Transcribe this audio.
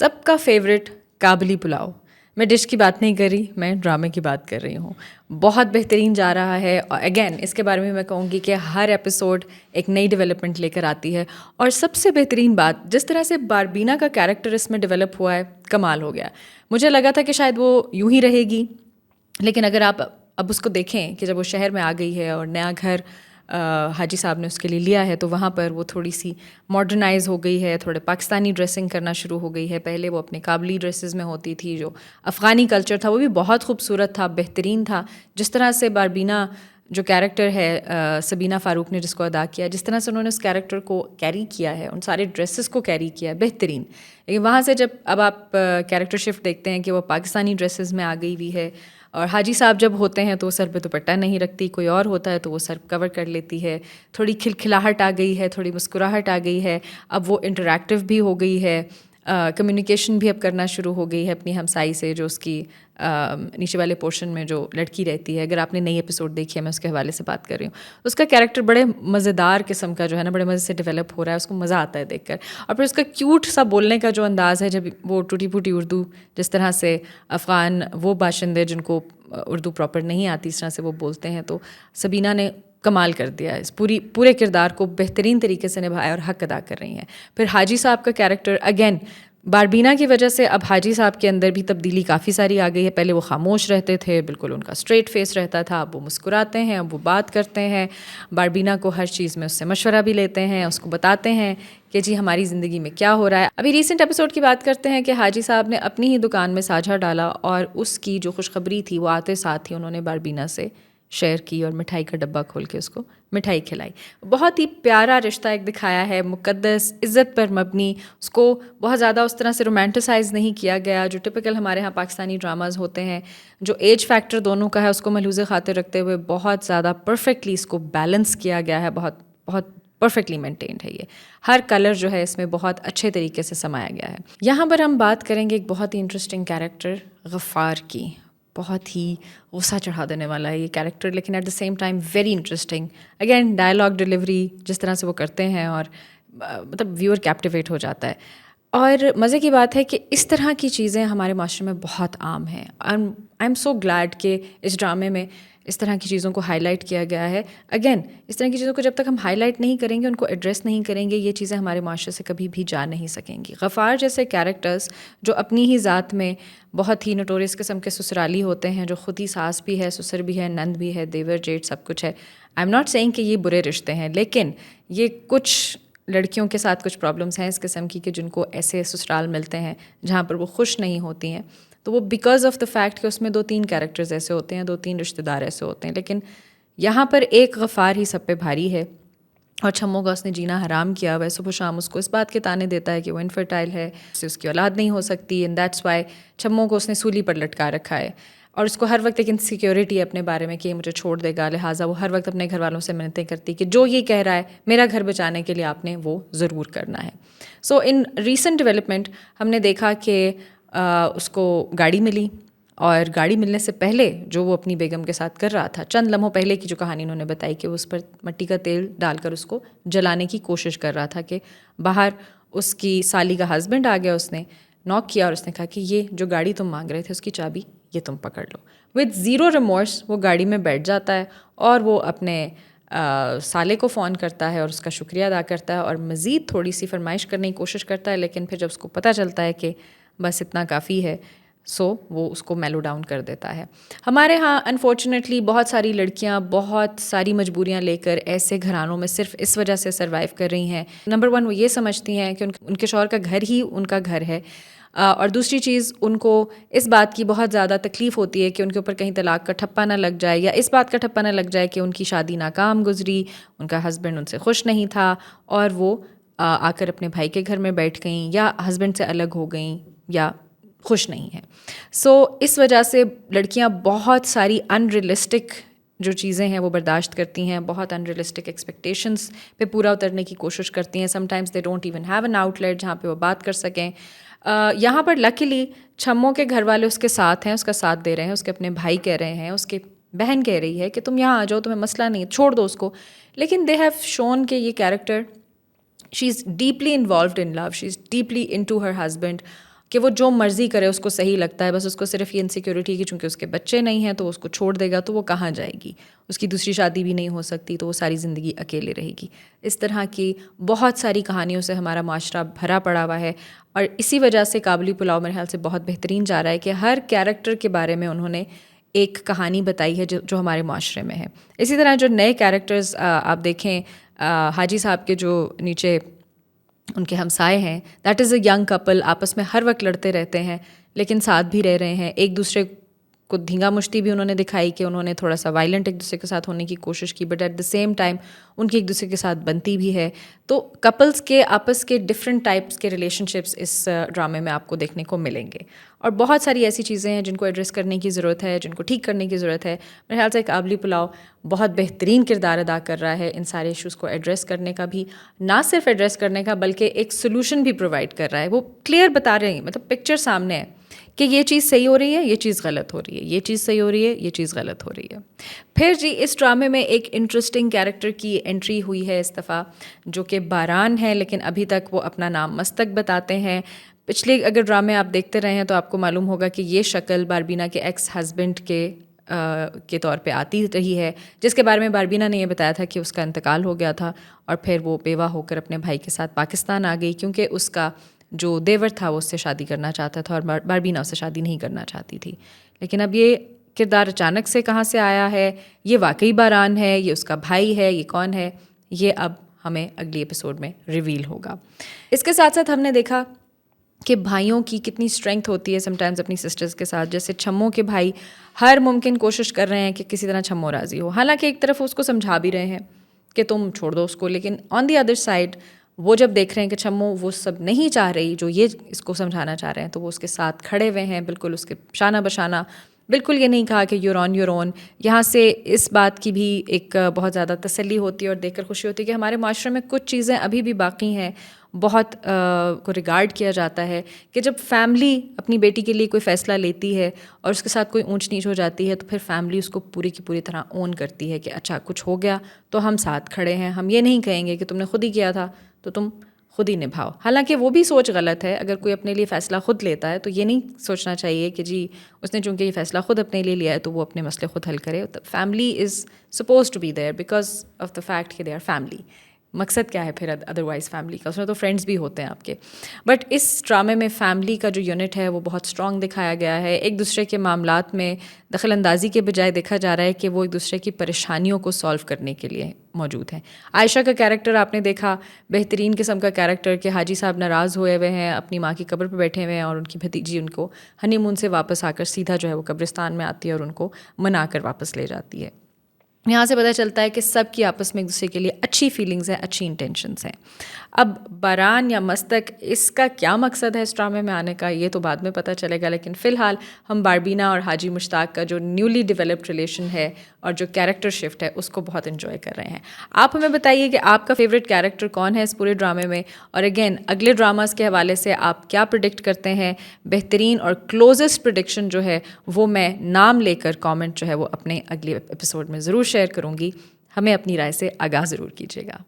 سب کا فیوریٹ کابلی پلاؤ. میں ڈش کی بات نہیں کر رہی, میں ڈرامے کی بات کر رہی ہوں. بہت بہترین جا رہا ہے. اور اگین اس کے بارے میں کہوں گی کہ ہر ایپیسوڈ ایک نئی ڈیولپمنٹ لے کر آتی ہے. اور سب سے بہترین بات, جس طرح سے باربینا کا کیریکٹر اس میں ڈیولپ ہوا ہے, کمال ہو گیا. مجھے لگا تھا کہ شاید وہ یوں ہی رہے گی, لیکن اگر آپ اب اس کو دیکھیں کہ جب وہ شہر میں آ گئی ہے اور نیا گھر حاجی صاحب نے اس کے لیے لیا ہے, تو وہاں پر وہ تھوڑی سی ماڈرنائز ہو گئی ہے, تھوڑے پاکستانی ڈریسنگ کرنا شروع ہو گئی ہے. پہلے وہ اپنے قابلی ڈریسز میں ہوتی تھی. جو افغانی کلچر تھا وہ بھی بہت خوبصورت تھا, بہترین تھا. جس طرح سے باربینا جو کیریکٹر ہے سبینہ فاروق نے جس کو ادا کیا, جس طرح سے انہوں نے اس کیریکٹر کو کیری کیا ہے, ان سارے ڈریسز کو کیری کیا ہے, بہترین. لیکن وہاں سے جب اب آپ کیریکٹر شفٹ دیکھتے ہیں کہ وہ پاکستانی ڈریسز میں آ گئی ہوئی ہے, اور حاجی صاحب جب ہوتے ہیں تو وہ سر پہ دوپٹہ نہیں رکھتی, کوئی اور ہوتا ہے تو وہ سر کور کر لیتی ہے. تھوڑی کھلکھلاہٹ آ گئی ہے, تھوڑی مسکراہٹ آ گئی ہے. اب وہ انٹریکٹیو بھی ہو گئی ہے, کمیونیکیشن بھی اب کرنا شروع ہو گئی ہے اپنی ہمسائی سے, جو اس کی نیچے والے پورشن میں جو لڑکی رہتی ہے. اگر آپ نے نئی ایپیسوڈ دیکھی ہے, میں اس کے حوالے سے بات کر رہی ہوں. اس کا کیریکٹر بڑے مزیدار قسم کا جو ہے نا, بڑے مزے سے ڈیولپ ہو رہا ہے. اس کو مزہ آتا ہے دیکھ کر. اور پھر اس کا کیوٹ سا بولنے کا جو انداز ہے, جب وہ ٹوٹی پھوٹی اردو, جس طرح سے افغان وہ باشندے جن کو اردو پراپر نہیں آتی اس طرح سے وہ بولتے ہیں, تو سبینہ نے کمال کر دیا. اس پورے کردار کو بہترین طریقے سے نبھایا اور حق ادا کر رہی ہیں. پھر حاجی صاحب کا کیریکٹر, اگین باربینا کی وجہ سے اب حاجی صاحب کے اندر بھی تبدیلی کافی ساری آ گئی ہے. پہلے وہ خاموش رہتے تھے, بالکل ان کا اسٹریٹ فیس رہتا تھا. اب وہ مسکراتے ہیں, اب وہ بات کرتے ہیں, باربینا کو ہر چیز میں اس سے مشورہ بھی لیتے ہیں, اس کو بتاتے ہیں کہ جی ہماری زندگی میں کیا ہو رہا ہے. ابھی ریسنٹ ایپیسوڈ کی بات کرتے ہیں کہ حاجی صاحب نے اپنی ہی دکان میں سانجھا ڈالا, اور اس کی جو خوشخبری تھی وہ آتے ساتھ ہی انہوں نے باربینا سے شیئر کی, اور مٹھائی کا ڈبہ کھول کے اس کو مٹھائی کھلائی. بہت ہی پیارا رشتہ ایک دکھایا ہے, مقدس, عزت پر مبنی. اس کو بہت زیادہ اس طرح سے رومانٹیسائز نہیں کیا گیا جو ٹپکل ہمارے ہاں پاکستانی ڈراماز ہوتے ہیں. جو ایج فیکٹر دونوں کا ہے اس کو ملحوظ خاطر رکھتے ہوئے بہت زیادہ پرفیکٹلی اس کو بیلنس کیا گیا ہے. بہت بہت پرفیکٹلی مینٹینڈ ہے یہ. ہر کلر جو ہے اس میں بہت اچھے طریقے سے سمایا گیا ہے. یہاں پر ہم بات کریں گے ایک بہت ہی انٹرسٹنگ کیریکٹر غفار کی. بہت ہی غصہ چڑھا دینے والا ہے یہ کیریکٹر, لیکن at the same time very interesting. Again dialogue delivery جس طرح سے وہ کرتے ہیں, اور مطلب ویور کیپٹیویٹ ہو جاتا ہے. اور مزے کی بات ہے کہ اس طرح کی چیزیں ہمارے معاشرے میں بہت عام ہیں. آئی ایم سو گلیڈ کہ اس ڈرامے میں اس طرح کی چیزوں کو ہائی لائٹ کیا گیا ہے. اگین اس طرح کی چیزوں کو جب تک ہم ہائی لائٹ نہیں کریں گے, ان کو ایڈریس نہیں کریں گے, یہ چیزیں ہمارے معاشرے سے کبھی بھی جا نہیں سکیں گی. غفار جیسے کیریکٹرز جو اپنی ہی ذات میں بہت ہی نوٹوریس قسم کے سسرالی ہوتے ہیں, جو خود ہی ساس بھی ہے, سسر بھی ہے, نند بھی ہے, دیور جیٹ سب کچھ ہے. آئی ایم ناٹ سیئنگ کہ یہ برے رشتے ہیں, لیکن یہ کچھ لڑکیوں کے ساتھ کچھ پرابلمس ہیں اس قسم کی کہ جن کو ایسے سسرال ملتے ہیں جہاں پر وہ خوش نہیں ہوتی ہیں. تو وہ بیکاز آف دا فیکٹ کہ اس میں 2-3 کیریکٹرز ایسے ہوتے ہیں, 2-3 رشتہ دار ایسے ہوتے ہیں, لیکن یہاں پر ایک غفار ہی سب پہ بھاری ہے. اور چھموں کا اس نے جینا حرام کیا ہوا ہے. صبح شام اس کو اس بات کے تانے دیتا ہے کہ وہ انفرٹائل ہے, اس سے اس کی اولاد نہیں ہو سکتی, اینڈ دیٹس وائی چھموں کو اس نے سولی پر لٹکا رکھا ہے. اور اس کو ہر وقت ایک انسیکیورٹی ہے اپنے بارے میں کہ یہ مجھے چھوڑ دے گا, لہٰذا وہ ہر وقت اپنے گھر والوں سے منتیں کرتی کہ جو یہ کہہ رہا ہے میرا گھر بچانے کے لیے آپ نے وہ ضرور کرنا ہے. سو ان ریسنٹ ڈیولپمنٹ ہم نے دیکھا کہ اس کو گاڑی ملی, اور گاڑی ملنے سے پہلے جو وہ اپنی بیگم کے ساتھ کر رہا تھا, چند لمحوں پہلے کی جو کہانی انہوں نے بتائی کہ وہ اس پر مٹی کا تیل ڈال کر اس کو جلانے کی کوشش کر رہا تھا, کہ باہر اس کی سالی کا ہسبینڈ آ گیا, اس نے ناک کیا اور اس نے کہا کہ یہ جو گاڑی تم مانگ رہے تھے اس کی چابی یہ تم پکڑ لو. وتھ زیرو ریمورس وہ گاڑی میں بیٹھ جاتا ہے, اور وہ اپنے سالے کو فون کرتا ہے اور اس کا شکریہ ادا کرتا ہے, اور مزید تھوڑی سی فرمائش کرنے کی کوشش کرتا ہے. لیکن پھر جب اس کو پتہ چلتا ہے کہ بس اتنا کافی ہے, سو وہ اس کو میلو ڈاؤن کر دیتا ہے. ہمارے ہاں انفارچونیٹلی بہت ساری لڑکیاں بہت ساری مجبوریاں لے کر ایسے گھرانوں میں صرف اس وجہ سے سروائیو کر رہی ہیں. نمبر 1 وہ یہ سمجھتی ہیں کہ ان کے شوہر کا گھر ہی ان کا گھر ہے, اور دوسری چیز ان کو اس بات کی بہت زیادہ تکلیف ہوتی ہے کہ ان کے اوپر کہیں طلاق کا ٹھپا نہ لگ جائے, یا اس بات کا ٹھپا نہ لگ جائے کہ ان کی شادی ناکام گزری, ان کا ہسبینڈ ان سے خوش نہیں تھا, اور وہ آ کر اپنے بھائی کے گھر میں بیٹھ گئیں, یا ہسبینڈ سے الگ ہو گئیں, یا خوش نہیں ہیں. سو اس وجہ سے لڑکیاں بہت ساری ان ریئلسٹک جو چیزیں ہیں وہ برداشت کرتی ہیں, بہت ان ریئلسٹک ایکسپیکٹیشنس پہ پورا اترنے کی کوشش کرتی ہیں. Sometimes they don't even have an outlet جہاں پہ وہ بات کر سکیں. یہاں پر لکیلی چھموں کے گھر والے اس کے ساتھ ہیں, اس کا ساتھ دے رہے ہیں, اس کے اپنے بھائی کہہ رہے ہیں, اس کے بہن کہہ رہی ہے کہ تم یہاں آ جاؤ, تمہیں مسئلہ نہیں, چھوڑ دو اس کو. لیکن دے ہیو شون کہ یہ character she is deeply involved in love, she is deeply into her husband, کہ وہ جو مرضی کرے اس کو صحیح لگتا ہے, بس اس کو صرف یہ انسیکیورٹی کہ چونکہ اس کے بچے نہیں ہیں تو اس کو چھوڑ دے گا تو وہ کہاں جائے گی, اس کی دوسری شادی بھی نہیں ہو سکتی تو وہ ساری زندگی اکیلے رہے گی. اس طرح کی بہت ساری کہانیوں سے ہمارا معاشرہ بھرا پڑا ہوا ہے, اور اسی وجہ سے قابلی پلاؤ میرے خیال سے بہت بہترین جا رہا ہے کہ ہر کیریکٹر کے بارے میں انہوں نے ایک کہانی بتائی ہے جو ہمارے معاشرے میں ہے. اسی طرح جو نئے کیریکٹرز آپ دیکھیں, حاجی صاحب کے جو نیچے ان کے ہمسائے ہیں, that is a young Kapil, آپس میں ہر وقت لڑتے رہتے ہیں لیکن ساتھ بھی رہ رہے ہیں. ایک دوسرے کو دھینگا مشتی بھی انہوں نے دکھائی کہ انہوں نے تھوڑا سا وائلنٹ ایک دوسرے کے ساتھ ہونے کی کوشش کی, but at the same time ان کی ایک دوسرے کے ساتھ بنتی بھی ہے. تو کپلس کے آپس کے ڈفرینٹ ٹائپس کے ریلیشن شپس اس ڈرامے میں آپ کو دیکھنے کو ملیں گے, اور بہت ساری ایسی چیزیں ہیں جن کو ایڈریس کرنے کی ضرورت ہے, جن کو ٹھیک کرنے کی ضرورت ہے. میرے خیال سے قابلی پلاؤ بہت بہترین کردار ادا کر رہا ہے ان سارے ایشوز کو ایڈریس کرنے کا بھی, نہ صرف ایڈریس کرنے کا بلکہ ایک سلوشن بھی پرووائڈ کر رہا ہے. وہ کلیئر بتا رہے ہیں, مطلب پکچر سامنے ہے کہ یہ چیز صحیح ہو رہی ہے, یہ چیز غلط ہو رہی ہے, یہ چیز صحیح ہو رہی ہے, یہ چیز غلط ہو رہی ہے. پھر جی اس ڈرامے میں ایک انٹرسٹنگ کیریکٹر کی انٹری ہوئی ہے اس دفعہ, جو کہ باران ہے, لیکن ابھی تک وہ اپنا نام مستک بتاتے ہیں. پچھلے اگر ڈرامے آپ دیکھتے رہے ہیں تو آپ کو معلوم ہوگا کہ یہ شکل باربینا کے ایکس ہسبینڈ کے طور پہ آتی رہی ہے, جس کے بارے میں باربینا نے یہ بتایا تھا کہ اس کا انتقال ہو گیا تھا اور پھر وہ بیوہ ہو کر اپنے بھائی کے ساتھ پاکستان آ گئی, کیونکہ اس کا جو دیور تھا وہ اس سے شادی کرنا چاہتا تھا اور باربینا اس سے شادی نہیں کرنا چاہتی تھی. لیکن اب یہ کردار اچانک سے کہاں سے آیا ہے, یہ واقعی باران ہے, یہ اس کا بھائی ہے, یہ کون ہے, یہ اب ہمیں اگلی ایپیسوڈ میں ریویل ہوگا. اس کے ساتھ ساتھ ہم نے دیکھا کہ بھائیوں کی کتنی اسٹرینتھ ہوتی ہے سم ٹائمز اپنی سسٹرز کے ساتھ. جیسے چھموں کے بھائی ہر ممکن کوشش کر رہے ہیں کہ کسی طرح چھمو راضی ہو, حالانکہ ایک طرف اس کو سمجھا بھی رہے ہیں کہ تم چھوڑ دو اس کو, لیکن آن دی ادر سائڈ وہ جب دیکھ رہے ہیں کہ چھمو وہ سب نہیں چاہ رہی جو یہ اس کو سمجھانا چاہ رہے ہیں, تو وہ اس کے ساتھ کھڑے ہوئے ہیں, بالکل اس کے شانہ بشانہ. بالکل یہ نہیں کہا کہ یور آن. یہاں سے اس بات کی بھی ایک بہت زیادہ تسلی ہوتی ہے اور دیکھ کر خوشی ہوتی ہے کہ ہمارے معاشرے میں کچھ چیزیں ابھی بھی باقی ہیں, بہت کو ریگارڈ کیا جاتا ہے کہ جب فیملی اپنی بیٹی کے لیے کوئی فیصلہ لیتی ہے اور اس کے ساتھ کوئی اونچ نیچ ہو جاتی ہے تو پھر فیملی اس کو پوری کی پوری طرح اون کرتی ہے کہ اچھا کچھ ہو گیا تو ہم ساتھ کھڑے ہیں, ہم یہ نہیں کہیں گے کہ تم نے خود ہی کیا تھا تو تم خود ہی نبھاؤ. حالانکہ وہ بھی سوچ غلط ہے. اگر کوئی اپنے لیے فیصلہ خود لیتا ہے تو یہ نہیں سوچنا چاہیے کہ جی اس نے چونکہ یہ فیصلہ خود اپنے لیے لیا ہے تو وہ اپنے مسئلے خود حل کرے. Family is supposed to be there because of the fact کہ دے آر فیملی. مقصد کیا ہے پھر ادروائز فیملی کا, اس میں تو فرینڈس بھی ہوتے ہیں آپ کے, بٹ اس ڈرامے میں فیملی کا جو یونٹ ہے وہ بہت اسٹرانگ دکھایا گیا ہے. ایک دوسرے کے معاملات میں دخل اندازی کے بجائے دیکھا جا رہا ہے کہ وہ ایک دوسرے کی پریشانیوں کو سالو کرنے کے لیے موجود ہیں. عائشہ کا کیریکٹر آپ نے دیکھا, بہترین قسم کا کیریکٹر کہ حاجی صاحب ناراض ہوئے ہوئے ہیں, اپنی ماں کی قبر پہ بیٹھے ہوئے ہیں اور ان کی بھتیجی ان کو ہنی مون سے واپس آ کر سیدھا جو ہے وہ قبرستان میں آتی ہے اور ان کو منا کر واپس لے جاتی ہے. یہاں سے پتہ چلتا ہے کہ سب کی آپس میں ایک دوسرے کے لیے اچھی فیلنگز ہیں, اچھی انٹینشنز ہیں. اب باران یا مستک اس کا کیا مقصد ہے اس ڈرامے میں آنے کا, یہ تو بعد میں پتہ چلے گا, لیکن فی الحال ہم باربینا اور حاجی مشتاق کا جو نیولی ڈیولپڈ ریلیشن ہے اور جو کیریکٹر شفٹ ہے اس کو بہت انجوائے کر رہے ہیں. آپ ہمیں بتائیے کہ آپ کا فیوریٹ کیریکٹر کون ہے اس پورے ڈرامے میں, اور اگین اگلے ڈراماز کے حوالے سے آپ کیا پریڈکٹ کرتے ہیں. بہترین اور کلوزسٹ پریڈکشن جو ہے وہ میں نام لے کر کامنٹ جو ہے وہ اپنے اگلے ایپیسوڈ میں ضرور شیئر کروں گی. ہمیں اپنی رائے سے آگاہ ضرور کیجیے گا.